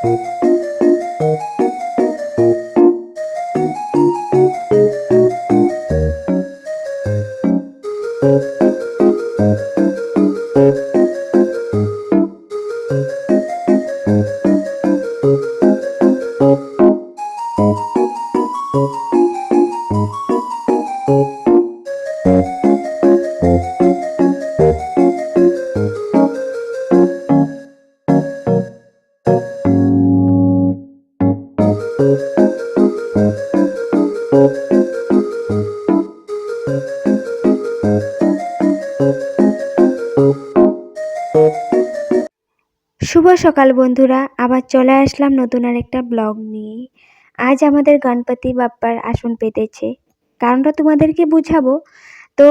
শুভ সকাল বন্ধুরা, আবার চলে আসলাম নতুন আরেকটা ব্লগ নিয়ে। আজ আমাদের গণপতি বাপ্পার আসন পেতেছে, কারণটা তোমাদেরকে বুঝাবো। তো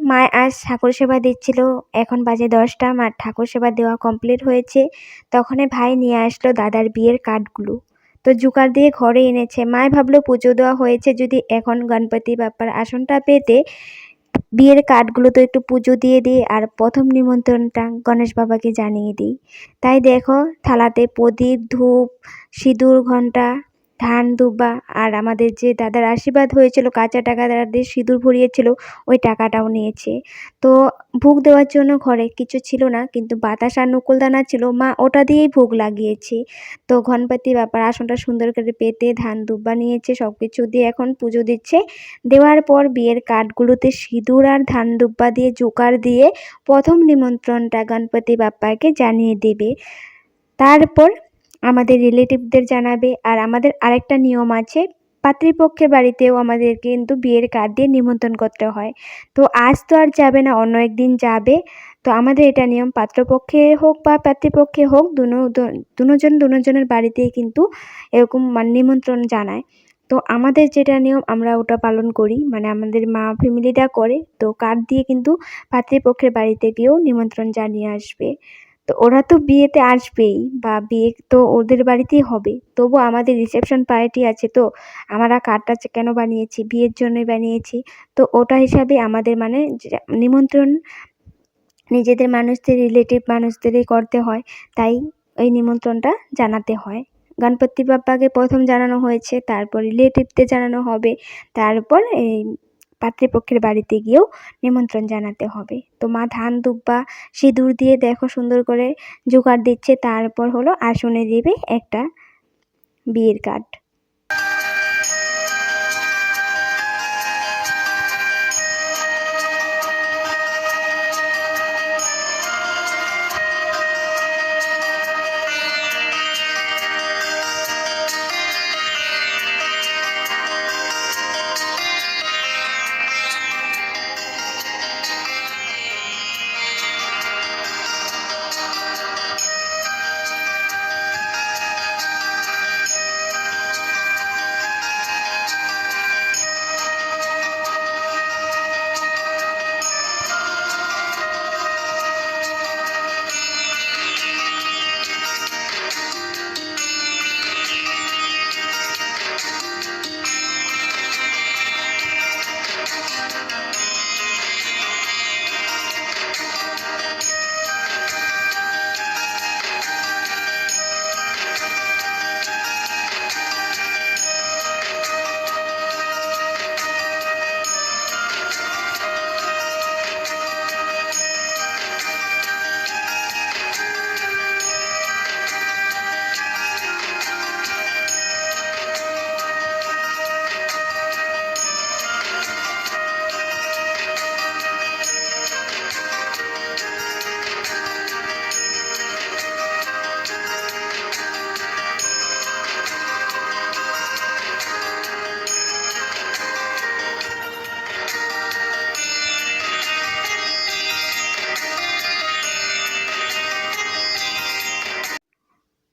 মা আজ ঠাকুর সেবা দিচ্ছিল, এখন বাজে 10টা। মার ঠাকুর সেবা দেওয়া কমপ্লিট হয়েছে, তখনই ভাই নিয়ে আসলো দাদার বিয়ের কার্ডগুলো। তো জোগাড় দিয়ে ঘরে এনেছে। মায় ভাবলো পুজো দেওয়া হয়েছে, যদি এখন গণপতি বাপ্পার আসনটা পেতে বিয়ের কার্ডগুলো তো একটু পুজো দিয়ে দিই, আর প্রথম নিমন্ত্রণটা গণেশ বাবাকে জানিয়ে দিই। তাই দেখো, থালাতে প্রদীপ, ধূপ, সিঁদুর, ঘণ্টা, ধান দুব্বা, আর আমাদের যে দাদার আশীর্বাদ হয়েছিল, কাঁচা টাকা দাদাদের সিঁদুর ভরিয়েছিল, ওই টাকাটাও নিয়েছে। তো ভোগ দেওয়ার জন্য ঘরে কিছু ছিল না, কিন্তু বাতাস আর নকুলদানা ছিল, মা ওটা দিয়েই ভোগ লাগিয়েছে। তো গণপতি বাপ্পার আসনটা সুন্দর করে পেতে ধান দুব্বা নিয়েছে, সব কিছু দিয়ে এখন পুজো দিচ্ছে। দেওয়ার পর বিয়ের কার্ডগুলোতে সিঁদুর আর ধান দুব্বা দিয়ে জোগাড় দিয়ে প্রথম নিমন্ত্রণটা গণপতি বাপ্পাকে জানিয়ে দেবে। তারপর আমাদের রিলেটিভদের জানাবে। আর আমাদের আরেকটা নিয়ম আছে, পাত্রীপক্ষের বাড়িতেও আমাদের কিন্তু বিয়ের কার্ড দিয়ে নিমন্ত্রণ করতে হয়। তো আজ তো আর যাবে না, অন্য একদিন যাবে। তো আমাদের এটা নিয়ম, পাত্রপক্ষে হোক বা পাত্রীপক্ষে হোক, দুজনের বাড়িতেই কিন্তু এরকম নিমন্ত্রণ জানায়। তো আমাদের যেটা নিয়ম আমরা ওটা পালন করি, মানে আমাদের মা ফ্যামিলিটা করে। তো কার্ড দিয়ে কিন্তু পাত্রীপক্ষের বাড়িতে গিয়েও নিমন্ত্রণ জানিয়ে আসবে। তো ওরা তো বিয়েতে আসবেই, বা বিয়ে তো ওদের বাড়িতেই হবে, তবু আমাদের রিসেপশন পার্টি আছে। তো আমরা কার্ডটা কেন বানিয়েছি, বিয়ের জন্যই বানিয়েছি। তো ওটা হিসাবে আমাদের মানে নিমন্ত্রণ নিজেদের মানুষদের, রিলেটিভ মানুষদেরই করতে হয়। তাই ওই নিমন্ত্রণটা জানাতে হয়। গণপতি বাপ্পাকে প্রথম জানানো হয়েছে, তারপর রিলেটিভদের জানানো হবে, তারপর এই পাত্রীপক্ষের বাড়িতে গিয়েও নিমন্ত্রণ জানাতে হবে। তো মা ধান দুব্বা সিঁদুর দিয়ে দেখো সুন্দর করে জোগাড় দিচ্ছে, তারপর হলো আসনে দেবে একটা বিয়ের কার্ড।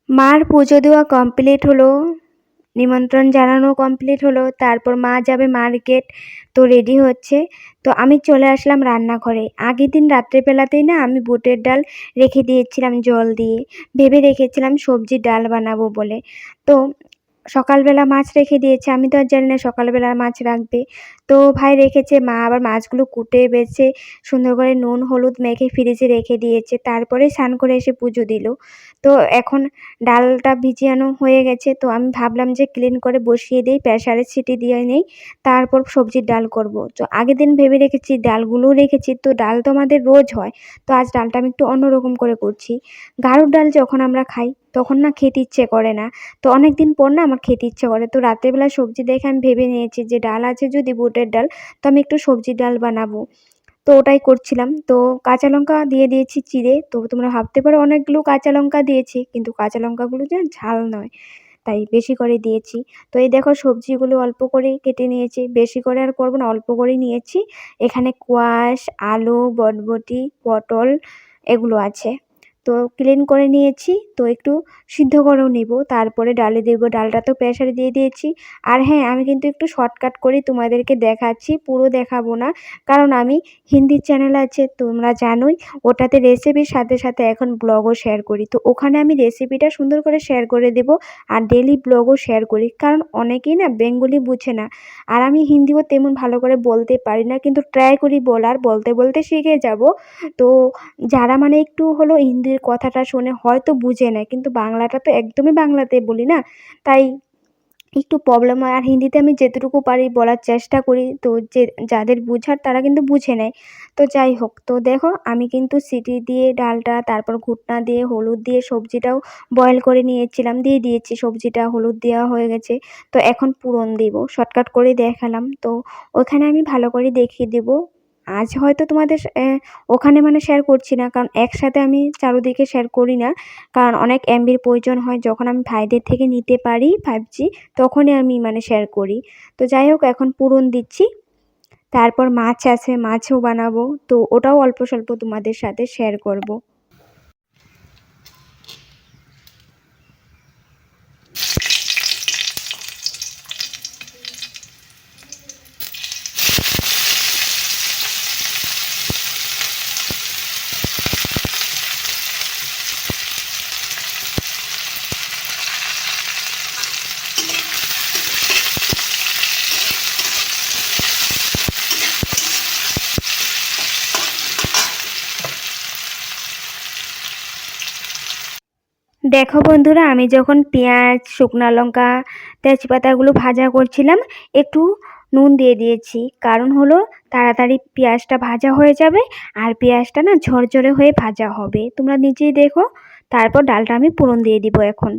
মার পুজো দেওয়া কমপ্লিট হলো, নিমন্ত্রণ জানানো কমপ্লিট হলো। তারপর মা যাবে মার্কেট, তো রেডি হচ্ছে। তো আমি চলে আসলাম রান্নাঘরে। আগের দিন রাত্রেবেলাতেই না আমি বুটের ডাল রেখে দিয়েছিলাম জল দিয়ে, ভেবে রেখেছিলাম সবজির ডাল বানাবো বলে। তো সকালবেলা মাছ রেখে দিয়েছে, আমি তো আর জানি না সকালবেলা মাছ রাখবে। তো ভাই রেখেছে, মা আবার মাছগুলো কুটে বেছে সুন্দর করে নুন হলুদ মেখে ফ্রিজে রেখে দিয়েছে, তারপরে স্নান করে এসে পুজো দিল। তো এখন ডালটা ভিজিয়ানো হয়ে গেছে, তো আমি ভাবলাম যে ক্লিন করে বসিয়ে দিই, প্রেসারে সিটি দিয়ে নেই, তারপর সবজির ডাল করব। তো আগের দিন ভেবে রেখেছি, ডালগুলোও রেখেছি, তো ডাল তো আমাদের রোজ হয়, তো আজ ডালটা আমি একটু অন্যরকম করে করছি। গাড়ুর ডাল যখন আমরা খাই তখন না খেতে ইচ্ছে করে না, তো অনেক দিন পর না আমার খেতে ইচ্ছে করে। তো রাত্রেবেলা সবজি দেখে আমি ভেবে নিয়েছি যে ডাল আছে যদি বুটের ডাল, তো আমি একটু সবজির ডাল বানাবো। তো ওটাই করছিলাম। তো কাঁচা লঙ্কা দিয়ে দিয়েছি চিড়ে। তো তোমরা ভাবতে পারো অনেকগুলো কাঁচা লঙ্কা দিয়েছি, কিন্তু কাঁচা লঙ্কাগুলো যে ঝাল নয়, তাই বেশি করে দিয়েছি। তো এই দেখো সবজিগুলো অল্প করেই কেটে নিয়েছি, বেশি করে আর করব না, অল্প করেই নিয়েছি। এখানে কোয়াশ, আলু, বরবটি, পটল এগুলো আছে। তো ক্লিন করে নিয়েছি, তো একটু সিদ্ধ করেও নিব, তারপরে ডালে দেবো। ডালটা তো প্রেসারে দিয়ে দিয়েছি। আর হ্যাঁ, আমি কিন্তু একটু শর্টকাট করে তোমাদেরকে দেখাচ্ছি, পুরো দেখাবো না, কারণ আমি হিন্দি চ্যানেল আছে তোমরা জানোই, ওটাতে রেসিপির সাথে সাথে এখন ব্লগও শেয়ার করি। তো ওখানে আমি রেসিপিটা সুন্দর করে শেয়ার করে দেবো, আর ডেলি ব্লগও শেয়ার করি, কারণ অনেকেই না বেঙ্গলি বুঝে না, আর আমি হিন্দিও তেমন ভালো করে বলতে পারি না, কিন্তু ট্রাই করি বলার, বলতে বলতে শিখে যাব। তো যারা মানে একটু হলো হিন্দির কথাটা শুনে হয়তো বুঝে নেয়, কিন্তু বাংলাটা তো একদমই বাংলাতে বলি না, তাই একটু প্রবলেম হয়। আর হিন্দিতে আমি যেটুকু পারি বলার চেষ্টা করি, তো যে যাদের বুঝার তারা কিন্তু বুঝে নেয়। তো যাই হোক, তো দেখো আমি কিন্তু সিটি দিয়ে ডালটা, তারপর ঘুটনা দিয়ে হলুদ দিয়ে সবজিটাও বয়েল করে নিয়েছিলাম, দিয়ে দিয়েছি সবজিটা, হলুদ দেওয়া হয়ে গেছে। তো এখন ফোড়ন দিব, শর্টকাট করে দেখালাম। তো ওখানে আমি ভালো করে দেখিয়ে দেবো। আজ হয়তো তোমাদের ওখানে মানে শেয়ার করছি না, কারণ একসাথে আমি চারোদিকে শেয়ার করি না, কারণ অনেক এমবির প্রয়োজন হয়। যখন আমি ভাইদের থেকে নিতে পারি 5G, তখনই আমি মানে শেয়ার করি। তো যাই হোক, এখন ফোড়ন দিচ্ছি, তারপর মাছ আছে, মাছও বানাবো, তো ওটাও অল্প স্বল্প তোমাদের সাথে শেয়ার করব। দেখো বন্ধুরা, আমি যখন পেঁয়াজ, শুকনো লঙ্কা, তেজপাতাগুলো ভাজা করছিলাম, একটু নুন দিয়ে দিয়েছি, কারণ হলো তাড়াতাড়ি পেঁয়াজটা ভাজা হয়ে যাবে, আর পেঁয়াজটা না ঝরঝরে হয়ে ভাজা হবে, তোমরা নিজেই দেখো। তারপর ডালটা আমি ফোড়ন দিয়ে দিব এখন।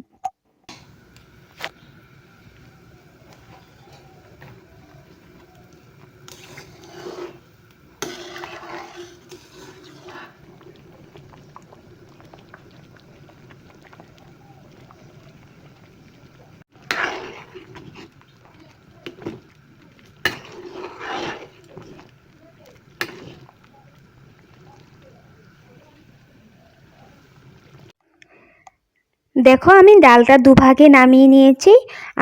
দেখো আমি ডালটা দুভাগে নামিয়ে নিয়েছি,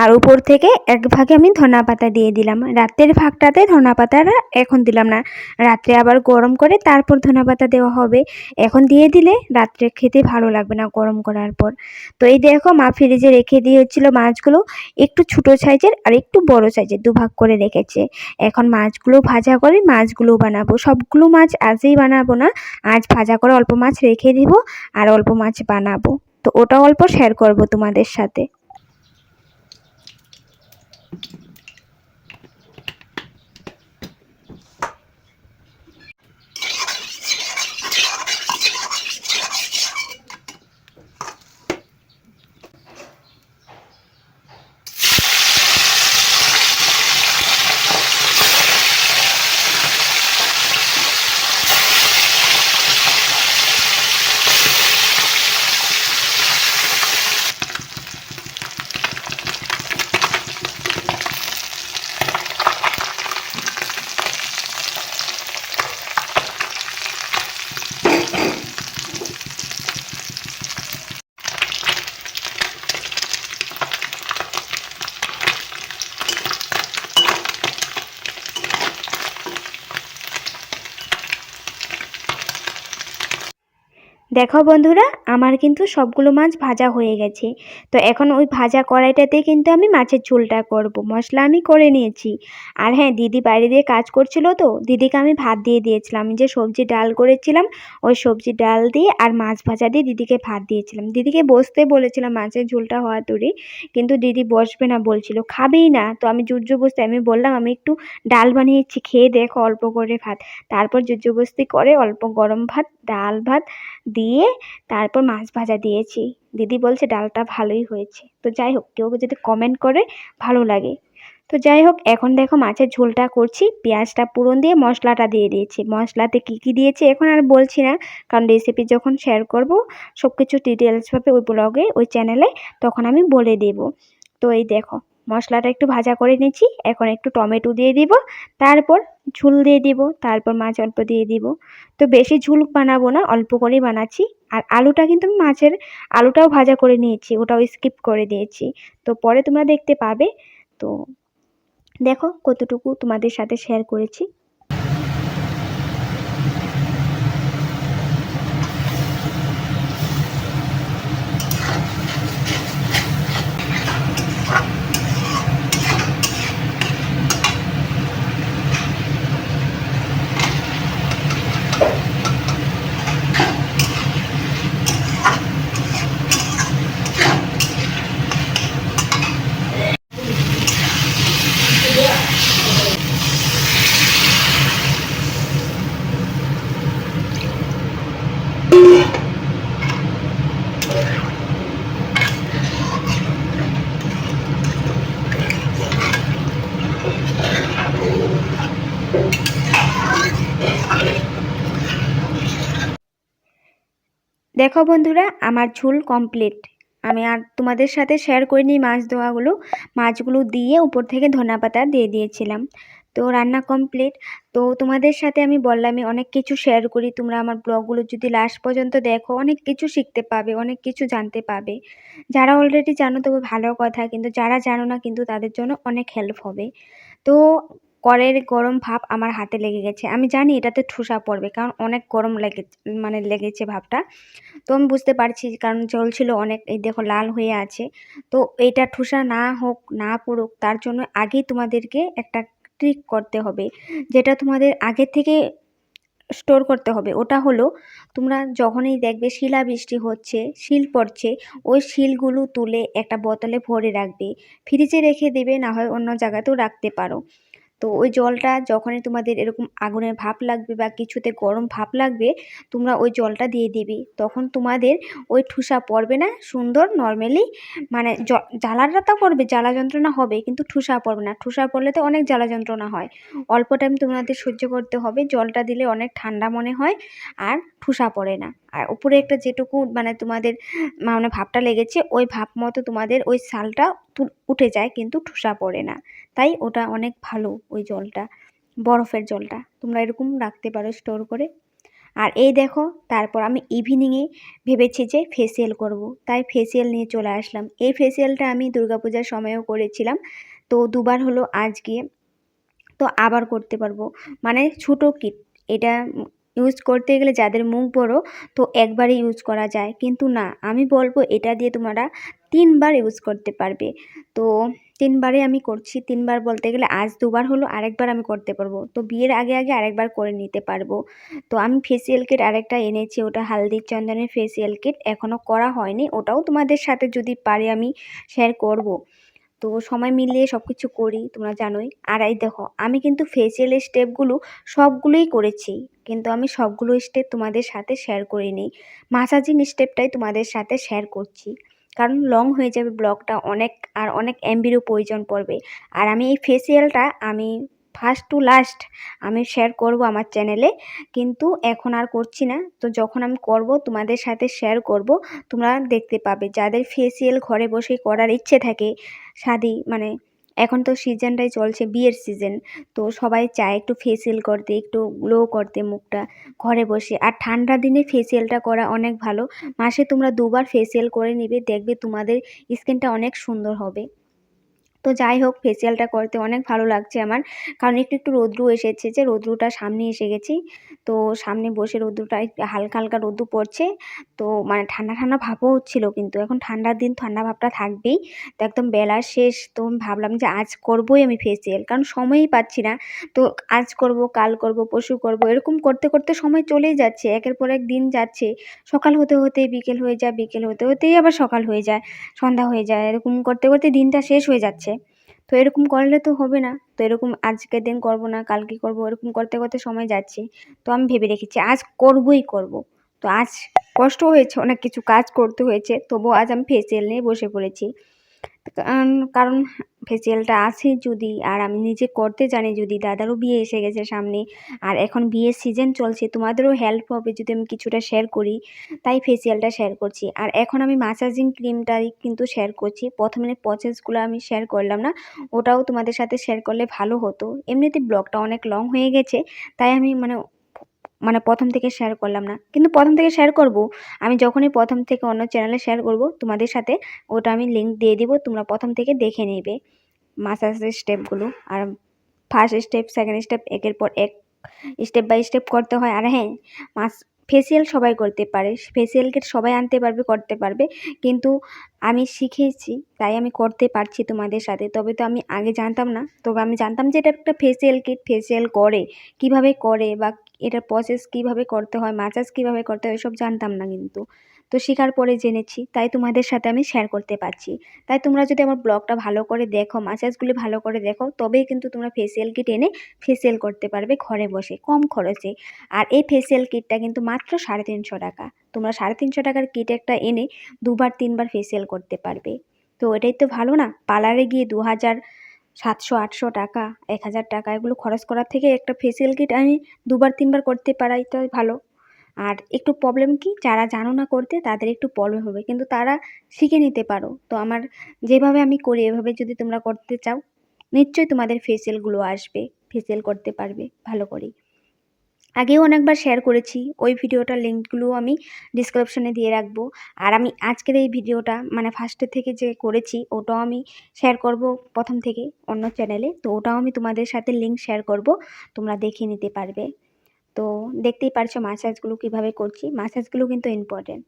আর উপর থেকে এক ভাগে আমি ধনা পাতা দিয়ে দিলাম। রাতের ভাগটাতে ধনা পাতাটা এখন দিলাম না, রাত্রে আবার গরম করে তারপর ধনা পাতা দেওয়া হবে। এখন দিয়ে দিলে রাত্রে খেতে ভালো লাগবে না গরম করার পর। তো এই দেখো মা ফ্রিজে রেখে দিয়ে হচ্ছিল মাছগুলো, একটু ছোটো সাইজের আর একটু বড় সাইজের দুভাগ করে রেখেছে। এখন মাছগুলো ভাজা করে মাছগুলো বানাবো, সবগুলো মাছ আজই বানাবো না, আজ ভাজা করে অল্প মাছ রেখে দিব, আর অল্প মাছ বানাবো। তো ওটা অল্প শেয়ার করব তোমাদের সাথে। দেখো বন্ধুরা, আমার কিন্তু সবগুলো মাছ ভাজা হয়ে গেছে। তো এখন ওই ভাজা কড়াইটাতে কিন্তু আমি মাছের ঝোলটা করব। মশলা আমি করে নিয়েছি। আর হ্যাঁ, দিদি বাইরে দিয়ে কাজ করছিল, তো দিদিকে আমি ভাত দিয়ে দিয়েছিলাম। আমি যে সবজি ডাল করেছিলাম, ওই সবজি ডাল দিয়ে আর মাছ ভাজা দিয়ে দিদিকে ভাত দিয়েছিলাম। দিদিকে বসতে বলেছিলাম মাছের ঝোলটা হওয়া তৈরি, কিন্তু দিদি বসবে না বলছিল, খাবেই না। তো আমি জোর জবরদস্তি আমি বললাম, আমি একটু ডাল বানিয়েছি, খেয়ে দেখো অল্প করে ভাত। তারপর জোর জবরদস্তি করে অল্প গরম ভাত, ডাল ভাত দিয়ে তারপর মাছ ভাজা দিয়েছি। দিদি বলছে ডালটা ভালোই হয়েছে। তো যাই হোক, কেউ যদি কমেন্ট করে ভালো লাগে। তো যাই হোক, এখন দেখো মাছের ঝোলটা করছি। পেঁয়াজটা পুরন দিয়ে মশলাটা দিয়ে দিয়েছি। মশলাতে কি কি দিয়েছি এখন আর বলছি না, কারণ রেসিপি যখন শেয়ার করব সব কিছু ডিটেলসভাবে ওই ব্লগে, ওই চ্যানেলে, তখন আমি বলে দেব। তো এই দেখো, মশলাটা একটু ভাজা করে নিয়েছি। এখন একটু টমেটো দিয়ে দিব, তারপর ঝোল দিয়ে দিব, তারপর মাছ অল্প দিয়ে দিব। তো বেশি ঝোল বানাবো না, অল্প করেই বানাচ্ছি। আর আলুটা কিন্তু আমি মাছের আলুটাও ভাজা করে নিয়েছি, ওটাও স্কিপ করে দিয়েছি। তো পরে তোমরা দেখতে পাবে। তো দেখো কতটুকু তোমাদের সাথে শেয়ার করেছি। দেখো বন্ধুরা, আমার ঝোল কমপ্লিট। আমি আর তোমাদের সাথে শেয়ার করিনি মাছ ধোয়াগুলো। মাছগুলো দিয়ে উপর থেকে ধনেপাতা দিয়ে দিয়েছিলাম। তো রান্না কমপ্লিট। তো তোমাদের সাথে আমি বললামই অনেক কিছু শেয়ার করি। তোমরা আমার ব্লগগুলো যদি লাস্ট পর্যন্ত দেখো, অনেক কিছু শিখতে পাবে, অনেক কিছু জানতে পাবে। যারা অলরেডি জানো তবে ভালো কথা, কিন্তু যারা জানো না কিন্তু তাদের জন্য অনেক হেল্প হবে। তো কড়াইয়ের গরম ভাপ আমার হাতে লেগে গেছে। আমি জানি এটাতে ঠোসা পড়বে, কারণ অনেক গরম লেগেছে ভাপটা। তো আমি বুঝতে পারছি, কারণ জল ছিল অনেক। এই দেখো লাল হয়ে আছে। তো এইটা ঠোসা না হোক, না পড়ুক, তার জন্য আগেই তোমাদেরকে একটা ট্রিক করতে হবে, যেটা তোমাদের আগে থেকে স্টোর করতে হবে। ওটা হলো, তোমরা যখনই দেখবে শিলাবৃষ্টি হচ্ছে, শিল পড়ছে, ওই শিলগুলো তুলে একটা বোতলে ভরে রাখবে। ফ্রিজে রেখে দেবে, না হয় অন্য জায়গাতেও রাখতে পারো। তো ওই জলটা যখনই তোমাদের এরকম আগুনের ভাপ লাগবে বা কিছুতে গরম ভাপ লাগবে, তোমরা ওই জলটা দিয়ে দিবে। তখন তোমাদের ওই ঠুসা পড়বে না, সুন্দর নর্মালি মানে জ্বালাটা তো করবে, জ্বালা যন্ত্রণা হবে, কিন্তু ঠুসা পড়বে না। ঠুসা পড়লে তো অনেক জ্বালা যন্ত্রণা হয়। অল্প টাইম তোমাদের সহ্য করতে হবে। জলটা দিলে অনেক ঠান্ডা মনে হয়, আর ঠুসা পড়ে না। আর উপরে একটা যেটুকু মানে তোমাদের মানে ভাপটা লেগেছে, ওই ভাপ মতো তোমাদের ওই ছালটা উঠে যায়, কিন্তু ঠুসা পড়ে না। তাই ওটা অনেক ভালো। ওই জলটা, বরফের জলটা তোমরা এরকম রাখতে পারো স্টোর করে। আর এই দেখো, তারপর আমি ইভিনিংয়ে ভেবেছি যে ফেসিয়াল করব, তাই ফেসিয়াল নিয়ে চলে আসলাম। এই ফেসিয়ালটা আমি দুর্গাপূজার সময়ও করেছিলাম। তো দুবার হলো আজকে। তো আবার করতে পারবো, মানে ছোটো কিট। এটা ইউজ করতে গেলে যাদের মুখ বড়, তো একবারই ইউজ করা যায়, কিন্তু না, আমি বলবো এটা দিয়ে তোমরা 3বার ইউজ করতে পারবে। তো 3বারে আমি করছি। 3বার বলতে গেলে আজ দুবার হলো, আরেকবার আমি করতে পারবো। তো বিয়ের আগে আগে আরেকবার করে নিতে পারবো। তো আমি ফেসিয়াল কিট আরেকটা এনেছি, ওটা হালদি চন্দনের ফেসিয়াল কিট, এখনও করা হয়নি। ওটাও তোমাদের সাথে যদি পারি আমি শেয়ার করব। তো সময় মিলিয়ে সব কিছু করি, তোমরা জানোই। আর এই দেখো, আমি কিন্তু ফেসিয়ালের স্টেপগুলো সবগুলোই করেছি, কিন্তু আমি সবগুলো স্টেপ তোমাদের সাথে শেয়ার করিনি। মাসাজিং স্টেপটাই তোমাদের সাথে শেয়ার করছি, কারণ লং হয়ে যাবে ব্লগটা অনেক, আর অনেক এমবিরও প্রয়োজন পড়বে। আর আমি এই ফেসিয়ালটা আমি ফার্স্ট টু লাস্ট আমি শেয়ার করব আমার চ্যানেলে, কিন্তু এখন আর করছি না। তো যখন আমি করব তোমাদের সাথে শেয়ার করব, তোমরা দেখতে পাবে। যাদের ফেসিয়াল ঘরে বসে করার ইচ্ছে থাকে, শাদি মানে এখন তো সিজনটাই চলছে, বিয়ের সিজন। তো সবাই চায় একটু ফেসিয়াল করতে, একটু গ্লো করতে মুখটা ঘরে বসে। আর ঠান্ডার দিনে ফেসিয়ালটা করা অনেক ভালো। মাসে তোমরা 2বার ফেসিয়াল করে নিবে, দেখবে তোমাদের স্কিনটা অনেক সুন্দর হবে। তো যাই হোক, ফেসিয়ালটা করতে অনেক ভালো লাগছে আমার। কারণ একটু রৌদ্র এসেছে, যে রৌদ্রটা সামনে এসে গেছি। তো সামনে বসে রৌদ্রটা হালকা, হালকা রৌদ্র পড়ছে। তো মানে ঠান্ডা ভাবও হচ্ছিল, কিন্তু এখন ঠান্ডার দিন ঠান্ডা ভাবটা থাকবেই। তো একদম বেলা শেষ, তো আমি ভাবলাম যে আজ করবোই আমি ফেসিয়াল। কারণ সময়ই পাচ্ছি না। তো আজ করব, কাল করব, পরশু করব, এরকম করতে সময় চলেই যাচ্ছে। একের পর এক দিন যাচ্ছে। সকাল হতেই বিকেল হয়ে যায়, বিকেল হতেই আবার সকাল হয়ে যায়, সন্ধ্যা হয়ে যায়। এরকম করতে দিনটা শেষ হয়ে যাচ্ছে। তো এরকম করলে তো হবে না। তো এরকম আজকের দিন করব না, কালকে করব, এরকম করতে সময় যাচ্ছে। তো আমি ভেবে রেখেছি আজ করবই করব। তো আজ কষ্ট হয়েছে, অনেক কিছু কাজ করতে হয়েছে, তবুও আজ আমি ফেসিয়াল নিয়ে বসে পড়েছি। কারণ ফেসিয়ালটা আছে যদি, আর আমি নিজে করতে জানি যদি, দাদারও বিয়ে এসে গেছে সামনে, আর এখন বিয়ের সিজন চলছে, তোমাদেরও হেল্প হবে যদি আমি কিছুটা শেয়ার করি, তাই ফেসিয়ালটা শেয়ার করছি। আর এখন আমি ম্যাসাজিং ক্রিমটাই কিন্তু শেয়ার করছি। প্রথমে প্রসেসগুলো আমি শেয়ার করলাম না, ওটাও তোমাদের সাথে শেয়ার করলে ভালো হতো। এমনিতে ব্লগটা অনেক লং হয়ে গেছে, তাই আমি প্রথম থেকে শেয়ার করলাম না, কিন্তু প্রথম থেকে শেয়ার করব। আমি যখনই প্রথম থেকে অন্য চ্যানেলে শেয়ার করব তোমাদের সাথে, ওটা আমি লিঙ্ক দিয়ে দিব, তোমরা প্রথম থেকে দেখে নেবে মাসাজের স্টেপগুলো। আর ফার্স্ট স্টেপ, সেকেন্ড স্টেপ, একের পর এক স্টেপ বাই স্টেপ করতে হয়। আর হ্যাঁ, ফেসিয়াল সবাই করতে পারে, ফেসিয়াল কিট সবাই আনতে পারবে, করতে পারবে, কিন্তু আমি শিখেছি তাই আমি করতে পারছি তোমাদের সাথে। তবে তো আমি আগে জানতাম না, তবে আমি জানতাম যে এটা একটা ফেসিয়াল কিট, ফেসিয়াল করে কিভাবে করে, বা এটার প্রসেস কিভাবে করতে হয়, ম্যাসাজ কিভাবে করতে হয়, এসব জানতাম না। কিন্তু তো শেখার পরে জেনেছি, তাই তোমাদের সাথে আমি শেয়ার করতে পারছি। তাই তোমরা যদি আমার ব্লগটা ভালো করে দেখো, ম্যাসাজগুলি ভালো করে দেখো, তবেই কিন্তু তোমরা ফেসিয়াল কিট এনে ফেসিয়াল করতে পারবে ঘরে বসে কম খরচে। আর এই ফেসিয়াল কিটটা কিন্তু মাত্র 350 টাকা। তোমরা 350 টাকার কিট একটা এনে 2বার 3বার ফেসিয়াল করতে পারবে। তো এটাই তো ভালো না? পার্লারে গিয়ে 2000, 700, 800 টাকা, 1000 টাকা এগুলো খরচ করার থেকে একটা ফেসিয়াল কিট আমি 2বার 3বার করতে পারাইটাই ভালো। আর একটু প্রবলেম কি, যারা জানো না করতে তাদের একটু প্রবলেম হবে, কিন্তু তারা শিখে নিতে পারো। তো আমার যেভাবে আমি করি এভাবে যদি তোমরা করতে চাও, নিশ্চয়ই তোমাদের ফেসিয়ালগুলো আসবে, ফেসিয়াল করতে পারবে ভালো করে। আগেও অনেকবার শেয়ার করেছি, ওই ভিডিওটার লিঙ্কগুলোও আমি ডিসক্রিপশনে দিয়ে রাখবো। আর আমি আজকের এই ভিডিওটা ফার্স্টের থেকে যে করেছি ওটাও আমি শেয়ার করব প্রথম থেকে অন্য চ্যানেলে। তো ওটাও আমি তোমাদের সাথে লিঙ্ক শেয়ার করব, তোমরা দেখে নিতে পারবে। তো দেখতেই পারছো ম্যাসাজগুলো কীভাবে করছি, ম্যাসাজগুলো কিন্তু ইম্পর্টেন্ট।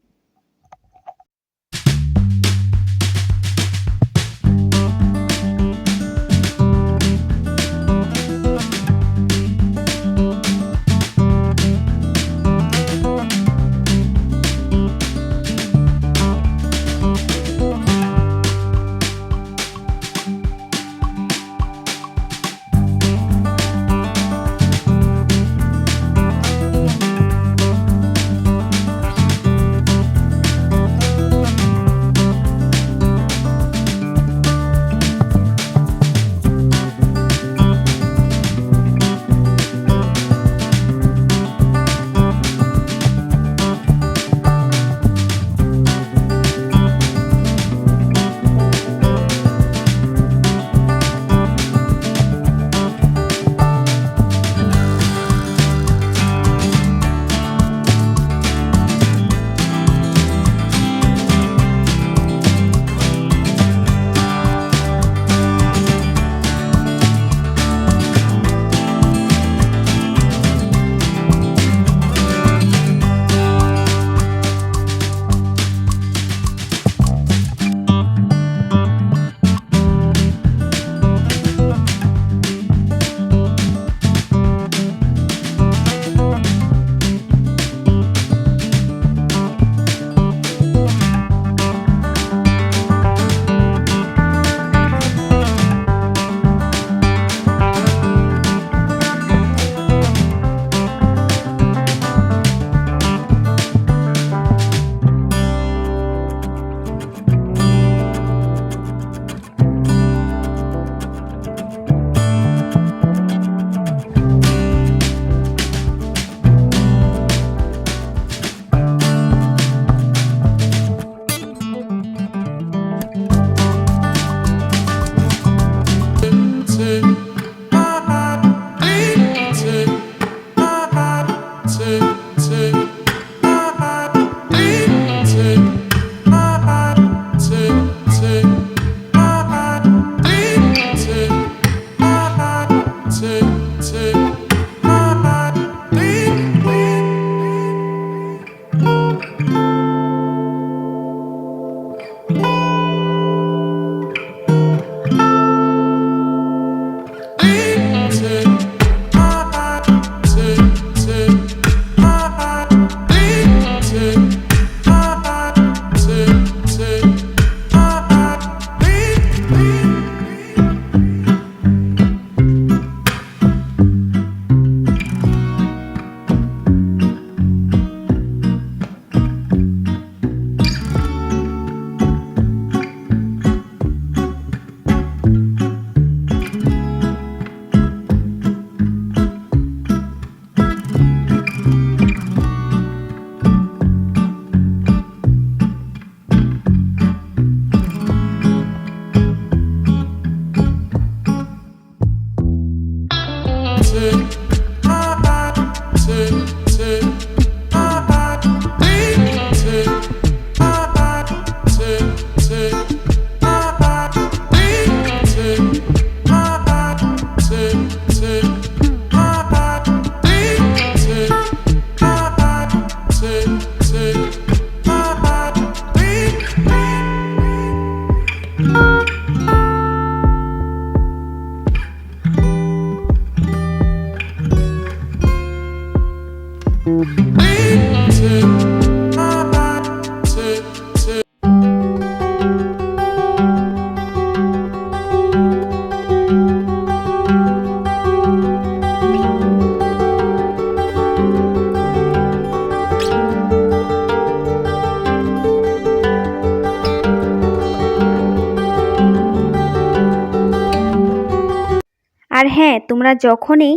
আর হ্যাঁ, তোমরা যখনই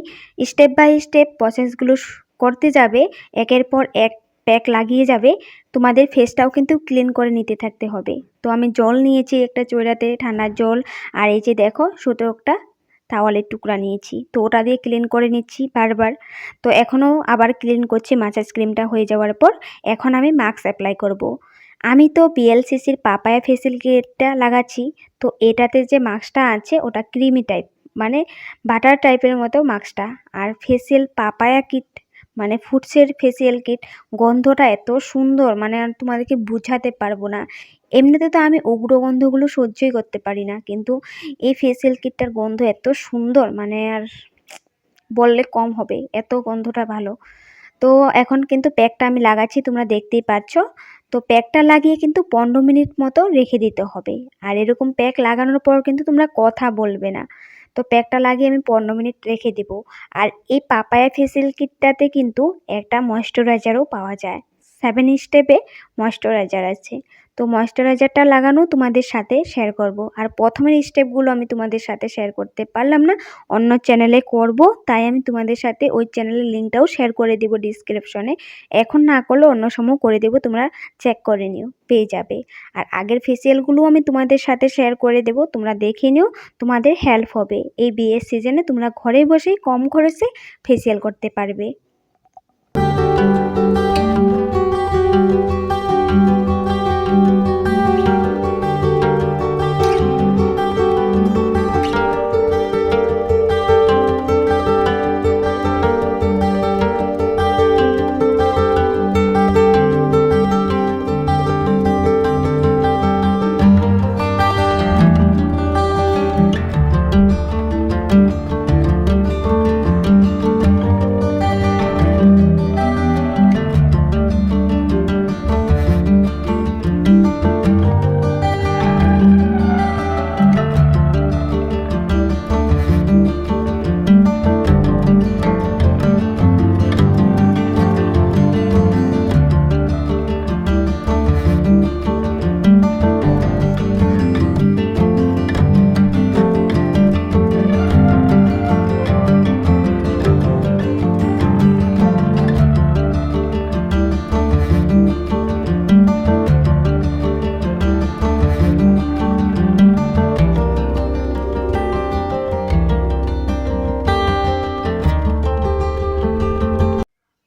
স্টেপ বাই স্টেপ প্রসেসগুলো করতে যাবে, একের পর এক প্যাক লাগিয়ে যাবে, তোমাদের ফেসটাও কিন্তু ক্লিন করে নিতে থাকতে হবে। তো আমি জল নিয়েছি একটা চৈরাতে, ঠান্ডার জল, আর এই যে দেখো ছোটো একটা তাওয়ালের টুকরা নিয়েছি, তো ওটা দিয়ে ক্লিন করে নিচ্ছি বারবার। তো এখনও আবার ক্লিন করছি মাসাজ ক্রিমটা হয়ে যাওয়ার পর। এখন আমি মাস্ক অ্যাপ্লাই করব। আমি তো বিএলসিসির পাপায়া ফেসিয়াল কিটটা লাগাচ্ছি। তো এটাতে যে মাস্কটা আছে ওটা ক্রিমি টাইপ, মানে বাটার টাইপের মতো মাস্কটা। আর ফেসিয়াল পাপায়া কিট মানে ফুডসের ফেসিয়াল কিট, গন্ধটা এত সুন্দর, মানে আর তোমাদেরকে বুঝাতে পারবো না। এমনিতে তো আমি উগ্র গন্ধগুলো সহ্যই করতে পারি না, কিন্তু এই ফেসিয়াল কিটটার গন্ধ এত সুন্দর, মানে আর বললে কম হবে, এত গন্ধটা ভালো। তো এখন কিন্তু প্যাকটা আমি লাগাচ্ছি, তোমরা দেখতেই পাচ্ছ। তো প্যাকটা লাগিয়ে কিন্তু 15 মিনিট মতো রেখে দিতে হবে। আর এরকম প্যাক লাগানোর পর কিন্তু তোমরা কথা বলবে না। তো প্যাকটা লাগিয়ে আমি 15 মিনিট রেখে দেব। আর এই পাপায়া ফেসিয়াল কিটটাতে কিন্তু একটা ময়েশ্চারাইজারও পাওয়া যায়, 7 স্টেপে ময়েশ্চারাইজার আছে। তো ময়েশ্চারাইজারটা লাগানো তোমাদের সাথে শেয়ার করব। আর প্রথমের স্টেপগুলো আমি তোমাদের সাথে শেয়ার করতে পারলাম না, অন্য চ্যানেলে করব, তাই আমি তোমাদের সাথে ওই চ্যানেলের লিঙ্কটাও শেয়ার করে দেব ডিসক্রিপশনে। এখন না করলে অন্য সময় করে দেব, তোমরা চেক করে নিও, পেয়ে যাবে। আর আগের ফেসিয়ালগুলোও আমি তোমাদের সাথে শেয়ার করে দেব, তোমরা দেখে নিও, তোমাদের হেল্প হবে। এই বিয়ের সিজনে তোমরা ঘরে বসেই কম খরচে ফেসিয়াল করতে পারবে।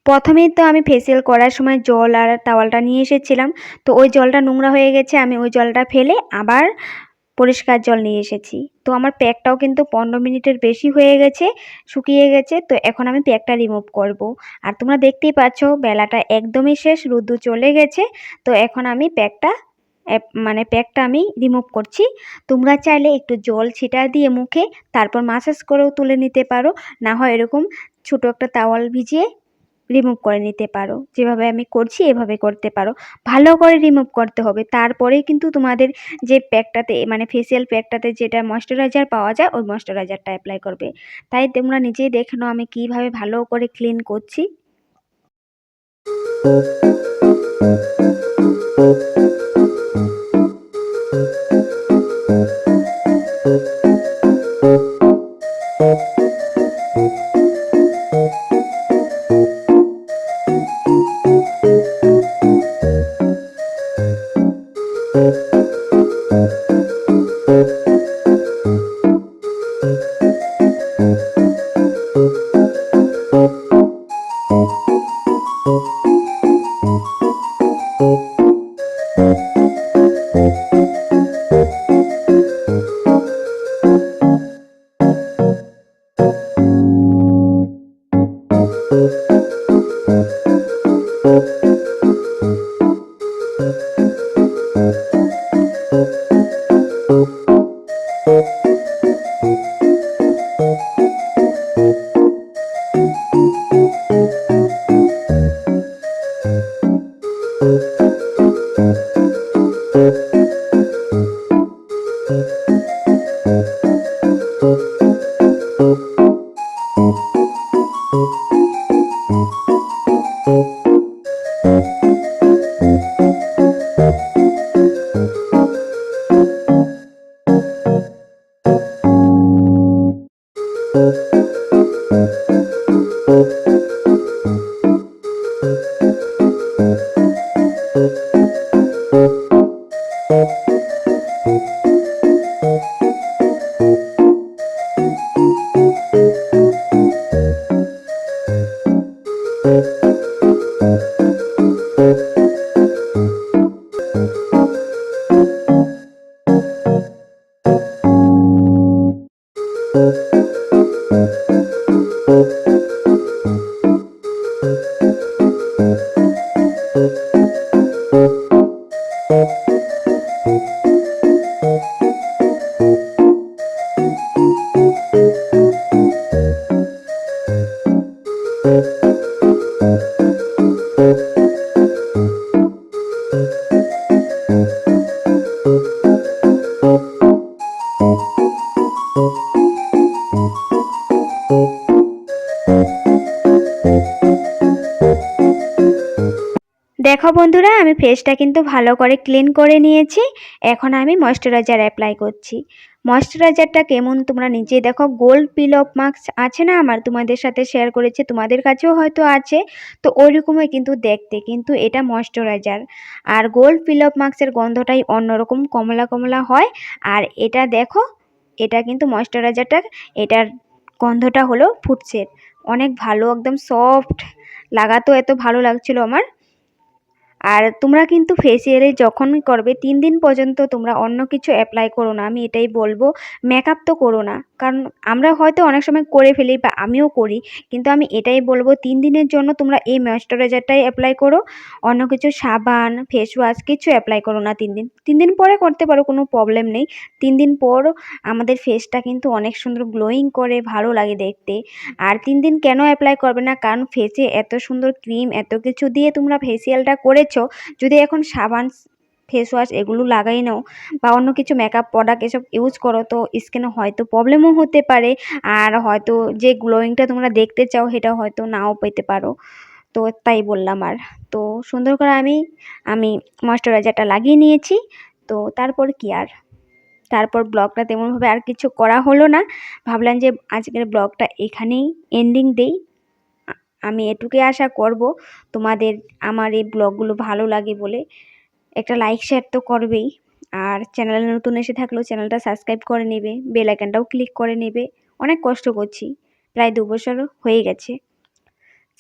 প্রথমেই তো আমি ফেসিয়াল করার সময় জল আর টাওয়ালটা নিয়ে এসেছিলাম, তো ওই জলটা নোংরা হয়ে গেছে, আমি ওই জলটা ফেলে আবার পরিষ্কার জল নিয়ে এসেছি। তো আমার প্যাকটাও কিন্তু 15 মিনিটের বেশি হয়ে গেছে, শুকিয়ে গেছে। তো এখন আমি প্যাকটা রিমুভ করব। আর তোমরা দেখতেই পাচ্ছ বেলাটা একদমই শেষ, রোদ্দু চলে গেছে। তো এখন আমি প্যাকটা আমি রিমুভ করছি। তোমরা চাইলে একটু জল ছিটা দিয়ে মুখে তারপর মাসাজ করেও তুলে নিতে পারো, না হয় এরকম ছোটো একটা তাওয়াল ভিজিয়ে রিমুভ করে নিতে পারো। যেভাবে আমি করছি এভাবে করতে পারো, ভালো করে রিমুভ করতে হবে। তারপরেই কিন্তু তোমাদের যে প্যাকটাতে মানে ফেসিয়াল প্যাকটাতে যেটা ময়েশ্চারাইজার পাওয়া যায় ওই ময়েশ্চারাইজারটা অ্যাপ্লাই করবে। তাই তোমরা নিজেই দেখে নাও আমি কীভাবে ভালো করে ক্লিন করছি। দেখো বন্ধুরা, আমি ফেসটা কিন্তু ভালো করে ক্লিন করে নিয়েছি। এখন আমি ময়শ্চারাইজার অ্যাপ্লাই করছি। ময়শ্চারাইজারটা কেমন তোমরা নিজেই দেখো। গোল্ড পিল অফ মাস্ক আছে না, আমার তোমাদের সাথে শেয়ার করেছি, তোমাদের কাছেও হয়তো আছে। তো ওইরকমই কিন্তু দেখতে, কিন্তু এটা moisturiser. R gold pin of মাস্কের গন্ধটাই অন্যরকম, কমলা কমলা হয়। আর এটা দেখো, এটা কিন্তু ময়শ্চারাইজারটার, এটার গন্ধটা হলো ফুটসের। অনেক ভালো, একদম সফট, লাগাতেও এত ভালো লাগছিল আমার। আর তোমরা কিন্তু ফেসিয়ালে যখনই করবে 3 দিন পর্যন্ত তোমরা অন্য কিছু অ্যাপ্লাই করো না, আমি এটাই বলবো। মেকআপ তো করো না, কারণ আমরা হয়তো অনেক সময় করে ফেলি বা আমিও করি, কিন্তু আমি এটাই বলবো 3 দিনের জন্য তোমরা এই ময়েশ্চারাইজারটাই অ্যাপ্লাই করো। অন্য কিছু সাবান, ফেস ওয়াশ কিছু অ্যাপ্লাই করো না 3 দিন। 3 দিন পরে করতে পারো, কোনো প্রবলেম নেই। 3 দিন পর আমাদের ফেসটা কিন্তু অনেক সুন্দর গ্লোয়িং করে, ভালো লাগে দেখতে। আর 3 দিন কেন অ্যাপ্লাই করবে না, কারণ ফেসে এত সুন্দর ক্রিম এত কিছু দিয়ে তোমরা ফেসিয়ালটা করেছো, যদি এখন সাবান, ফেস ওয়াশ এগুলো লাগাই নাও বা অন্য কিছু মেকআপ প্রোডাক্ট এসব ইউজ করো, তো স্কিনে হয়তো প্রবলেমও হতে পারে। আর হয়তো যে গ্লোয়িংটা তোমরা দেখতে চাও সেটা হয়তো নাও পেতে পারো। তো তাই বললাম। আর তো সুন্দর করে আমি আমি ময়শ্চারাইজারটা লাগিয়ে নিয়েছি। তো তারপর কি আর, তারপর ব্লগটা তেমনভাবে আর কিছু করা হলো না। ভাবলাম যে আজকের ব্লগটা এখানেই এন্ডিং দেই। আমি এটুকুই আশা করব তোমাদের আমার এই ব্লগগুলো ভালো লাগে বলে। একটা লাইক শেয়ার তো করবেই। আর চ্যানেলে নতুন এসে থাকলেও চ্যানেলটা সাবস্ক্রাইব করে নেবে, বেল আইকনটাও ক্লিক করে নেবে। অনেক কষ্ট করছি, প্রায় 2 বছর হয়ে গেছে।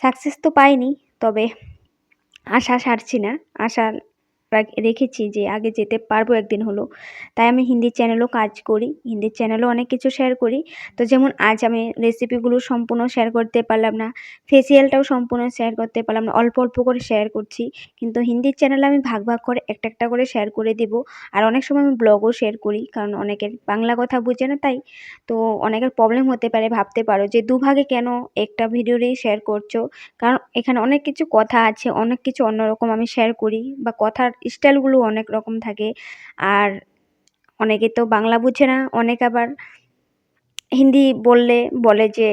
সাকসেস তো পাইনি, তবে আশা ছাড়ছি না। আশা রেখেছি যে আগে যেতে পারবো একদিন হলো। তাই আমি হিন্দি চ্যানেলও কাজ করি, হিন্দি চ্যানেলও অনেক কিছু শেয়ার করি। তো যেমন আজ আমি রেসিপিগুলো সম্পূর্ণ শেয়ার করতে পারলাম না, ফেসিয়ালটাও সম্পূর্ণ শেয়ার করতে পারলাম না, অল্প অল্প করে শেয়ার করছি। কিন্তু হিন্দির চ্যানেলে আমি ভাগ ভাগ করে একটা একটা করে শেয়ার করে দেব। আর অনেক সময় আমি ব্লগও শেয়ার করি, কারণ অনেকের বাংলা কথা বুঝে না, তাই। তো অনেকের প্রবলেম হতে পারে, ভাবতে পারো যে দুভাগে কেন একটা ভিডিওরেই শেয়ার করছো। কারণ এখানে অনেক কিছু কথা আছে, অনেক কিছু অন্যরকম আমি শেয়ার করি, বা কথার স্টাইলগুলো অনেক রকম থাকে। আর অনেকে তো বাংলা বুঝে না, অনেক আবার হিন্দি বললে বলে যে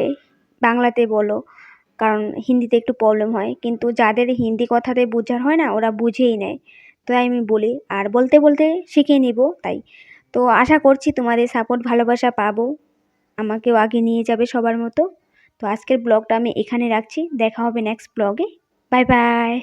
বাংলাতে বলো, কারণ হিন্দিতে একটু প্রবলেম হয়। কিন্তু যাদের হিন্দি কথাতে বোঝার হয় না, ওরা বুঝেই নেয়। তাই আমি বলি, আর বলতে বলতে শিখে নিব, তাই। তো আশা করছি তোমাদের সাপোর্ট ভালোবাসা পাবো, আমাকেও আগে নিয়ে যাবে সবার মতো। তো আজকের ব্লগটা আমি এখানে রাখছি, দেখা হবে নেক্সট ব্লগে। Bye bye.